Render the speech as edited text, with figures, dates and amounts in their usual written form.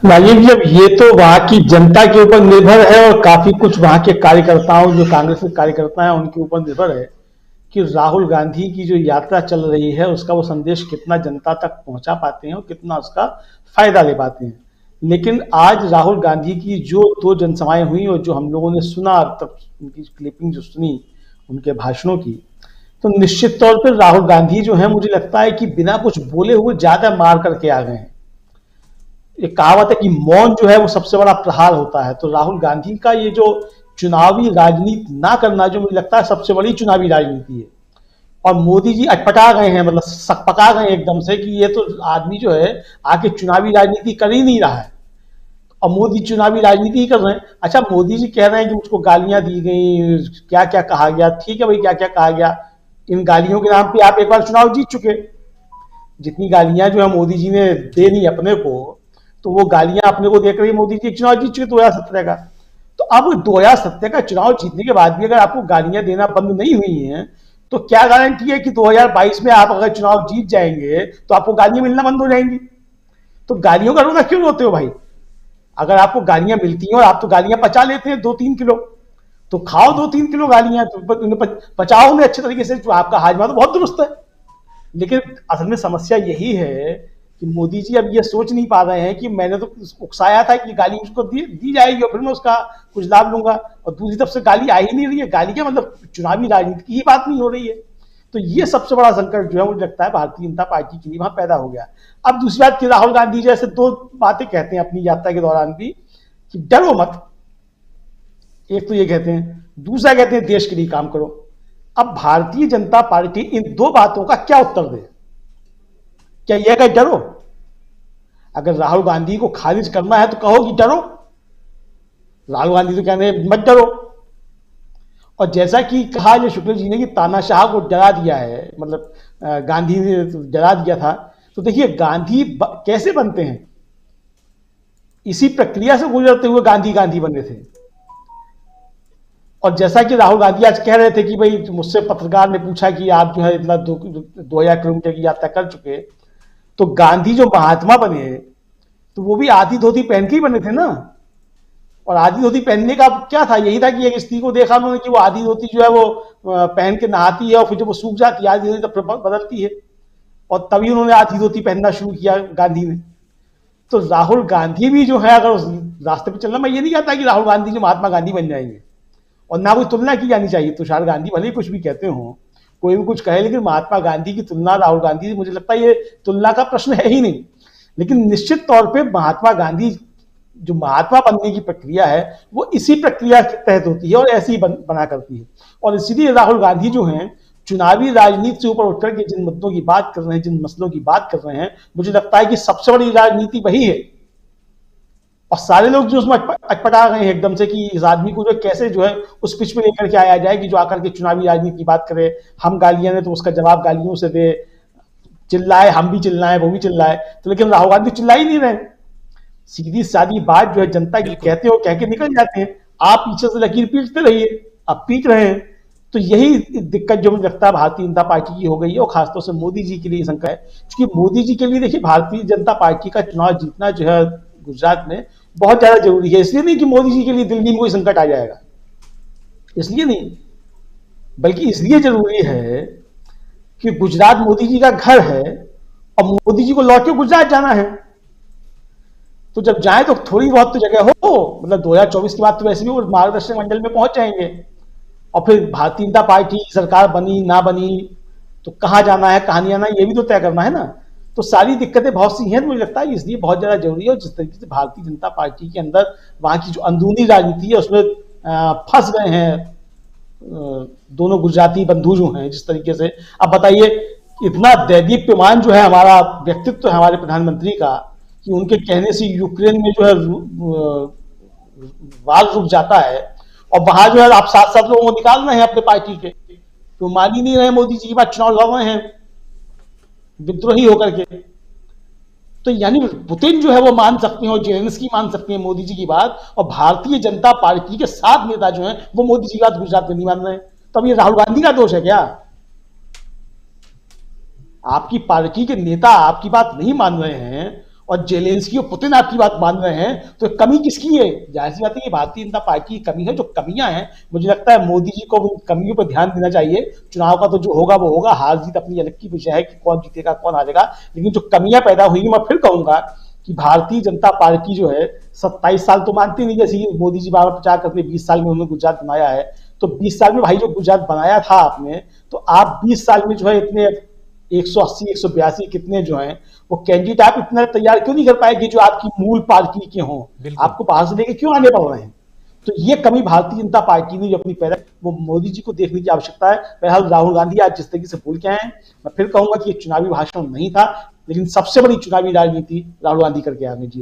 राजीव जी, अब ये तो वहां की जनता के ऊपर निर्भर है और काफी कुछ वहां के कार्यकर्ताओं, जो कांग्रेस के कार्यकर्ता हैं, उनके ऊपर निर्भर है कि राहुल गांधी की जो यात्रा चल रही है उसका वो संदेश कितना जनता तक पहुंचा पाते हैं और कितना उसका फायदा ले पाते हैं। लेकिन आज राहुल गांधी की जो दो जनसभाएं हुई और जो हम लोगों ने सुना, अब तक उनकी क्लिपिंग जो सुनी उनके भाषणों की, तो निश्चित तौर पर राहुल गांधी जो है, मुझे लगता है कि बिना कुछ बोले हुए ज्यादा मार करके आ गए हैं। एक कहावत है कि मौन जो है वो सबसे बड़ा प्रहार होता है। तो राहुल गांधी का ये जो चुनावी राजनीति ना करना, जो मुझे लगता है सबसे बड़ी चुनावी राजनीति है। और मोदी जी अटपटा गए हैं, मतलब सकपका गए एकदम से कि ये तो आदमी जो है आके चुनावी राजनीति कर ही नहीं रहा है और मोदी चुनावी राजनीति ही कर रहे हैं। अच्छा, मोदी जी कह रहे हैं कि मुझको गालियां दी गई, क्या क्या कहा गया। ठीक है भाई, क्या क्या कहा गया, इन गालियों के नाम पे आप एक बार चुनाव जीत चुके। जितनी गालियां जो है मोदी जी ने दे दी अपने को, तो वो गालियां अपने को देकर ही मोदी जी चुनाव जीत चुके 2017 का। तो अब 2017 का चुनाव जीतने के बाद भी अगर आपको गालियां देना बंद नहीं हुई हैं, तो क्या गारंटी है कि 2022 में आप अगर चुनाव जीत जाएंगे तो आपको गालियां मिलना बंद हो जाएंगी। तो गालियों का रोना क्यों रोते हो भाई? अगर आपको गालियां मिलती हैं और आप तो गालियां पचा लेते हैं 2-3 किलो, तो खाओ 2-3 किलो गालियां, तो पचाओ उन्हें अच्छे तरीके से। जो आपका हाजमा तो बहुत दुरुस्त है। लेकिन असल में समस्या यही है कि मोदी जी अब ये सोच नहीं पा रहे हैं कि मैंने तो उकसाया था कि गाली उसको दी जाएगी और फिर मैं उसका कुछ लाभ लूंगा, और दूसरी तरफ से गाली आ ही नहीं रही है। गाली क्या मतलब, चुनावी राजनीति की ही बात नहीं हो रही है। तो ये सबसे बड़ा संकट जो है मुझे लगता है भारतीय जनता पार्टी के लिए वहां पैदा हो गया। अब दूसरी बात कि राहुल गांधी जैसे दो बातें कहते हैं अपनी यात्रा के दौरान भी कि डरो मत। एक तो ये कहते हैं, दूसरा कहते हैं देश के लिए काम करो। अब भारतीय जनता पार्टी इन दो बातों का क्या उत्तर दे? क्या यह कहे डरो? अगर राहुल गांधी को खारिज करना है तो कहो कि डरो। राहुल गांधी तो कहते हैं मत डरो। और जैसा कि कहा जो शुक्ल जी ने कि तानाशाह को डरा दिया है, मतलब गांधी ने डरा दिया था। तो देखिए गांधी कैसे बनते हैं, इसी प्रक्रिया से गुजरते हुए गांधी गांधी बने थे। और जैसा कि राहुल गांधी आज कह रहे थे कि भाई, मुझसे पत्रकार ने पूछा कि आप जो है इतना 2,000 किलोमीटर की यात्रा कर चुके, तो गांधी जो महात्मा बने तो वो भी आधी धोती पहन के ही बने थे ना। और आधी धोती पहनने का क्या था? यही था कि एक स्त्री को देखा उन्होंने कि वो आधी धोती जो है वो पहन के नहाती है और फिर जब वो सूख जाती है आधी धोती तब बदलती है, और तभी उन्होंने आधी धोती पहनना शुरू किया गांधी ने। तो राहुल गांधी भी जो है अगर उस रास्ते पर चलना, मैं ये नहीं कहता कि राहुल गांधी जो महात्मा गांधी बन जाएंगे, और ना कोई तुलना की जानी चाहिए। तुषार गांधी भले ही कुछ भी कहते हो, कोई भी कुछ कहे, लेकिन महात्मा गांधी की तुलना राहुल गांधी से, मुझे लगता है ये तुलना का प्रश्न है ही नहीं। लेकिन निश्चित तौर पे महात्मा गांधी जो महात्मा बनने की प्रक्रिया है वो इसी प्रक्रिया के तहत होती है और ऐसी ही बना करती है। और इसीलिए राहुल गांधी जो हैं चुनावी राजनीति से ऊपर उठकर के जिन मुद्दों की बात कर रहे हैं, जिन मसलों की बात कर रहे हैं, मुझे लगता है कि सबसे बड़ी राजनीति वही है। और सारे लोग जो उसमें अटपटा गए हैं एकदम से कि इस आदमी को जो कैसे जो है उस पिच में लेकर के आया जाए कि जो आकर के चुनावी राजनीति की बात करे, हम गालियां दें तो उसका जवाब गालियों से दे, चिल्लाए, हम भी चिल्लाए, वो भी चिल्लाए। तो लेकिन राहुल गांधी चिल्ला ही नहीं रहे। सीधी सादी बात जो है जनता की कहते हो, कह के निकल जाते हैं। आप पीछे से लकीर पीटते रहिए, अब पीट रहे हैं। तो यही दिक्कत जो मुझे लगता है भारतीय जनता पार्टी की हो गई है, और खासतौर से मोदी जी के लिए संकट है। क्योंकि मोदी जी के लिए देखिए भारतीय जनता पार्टी का चुनाव जीतना जो है गुजरात में बहुत ज्यादा जरूरी है। इसलिए नहीं कि मोदी जी के लिए दिल्ली में कोई संकट आ जाएगा, इसलिए नहीं, बल्कि इसलिए जरूरी है कि गुजरात मोदी जी का घर है और मोदी जी को लौट के गुजरात जाना है। तो जब जाए तो थोड़ी बहुत तो जगह हो, मतलब 2024 के बाद तो वैसे भी वो मार्गदर्शक मंडल में पहुंच जाएंगे। और फिर भारतीय जनता पार्टी की सरकार बनी ना बनी तो कहां जाना है कहां नहीं आना, ये भी तो तय करना है ना। तो सारी दिक्कतें बहुत सी हैं, मुझे लगता है इसलिए बहुत ज्यादा जरूरी है। और जिस तरीके से भारतीय जनता पार्टी के अंदर वहां की जो अंदरूनी राजनीति है उसमें फंस गए हैं दोनों गुजराती बंधु जो हैं जिस तरीके से। अब बताइए, इतना दैदीप्यमान जो है हमारा व्यक्तित्व है हमारे प्रधानमंत्री का कि उनके कहने से यूक्रेन में जो है वार रुक जाता है, और वहां जो है आप 7-7 लोगों को निकाल रहे हैं अपने पार्टी के, तो मान ही नहीं रहे मोदी जी की बात, चुनाव लड़ रहे हैं विद्रोही होकर के। तो यानी पुतिन जो है वो मान सकते हैं और जेलेंस्की मान सकते हैं मोदी जी की बात, और भारतीय जनता पार्टी के 7 नेता जो हैं वो मोदी जी की बात गुजरात में नहीं मान रहे हैं। तो अब ये राहुल गांधी का दोष है क्या? आपकी पार्टी के नेता आपकी बात नहीं मान रहे हैं और जेलेंस्की और पुतिन आपकी बात मान रहे हैं, तो कमी किसकी है? जाहिर सी बात है कि भारतीय जनता पार्टी की कमी है। जो कमियां हैं, मुझे लगता है मोदी जी को उन कमियों पर ध्यान देना चाहिए। चुनाव का तो जो होगा वो होगा, हार जीत अपनी अलग की विषय है कि कौन जीतेगा कौन हारेगा, लेकिन जो कमियां पैदा हुई, मैं फिर कहूंगा कि भारतीय जनता पार्टी जो है 27 साल तो मानती नहीं, जैसे मोदी जी बार प्रचार करते हैं 20 साल में उन्होंने गुजरात बनाया है, तो 20 साल में भाई जो गुजरात बनाया था आपने, तो आप 20 साल में जो है इतने 180 182 कितने जो हैं वो कैंडिडेट आप इतना तैयार क्यों नहीं कर पाएंगे जो आपकी मूल पार्टी के हों? बिल्कुल। आपको बाहर से लेके क्यों आने पड़ रहे हैं? तो ये कमी भारतीय जनता पार्टी ने जो अपनी पैदा, वो मोदी जी को देखने की आवश्यकता है। बहरहाल राहुल गांधी आज जिस तरीके से बोल के आए हैं, मैं फिर कहूंगा कि ये चुनावी भाषण नहीं था, लेकिन सबसे बड़ी चुनावी राजनीति राहुल गांधी करके आए हैं। जी।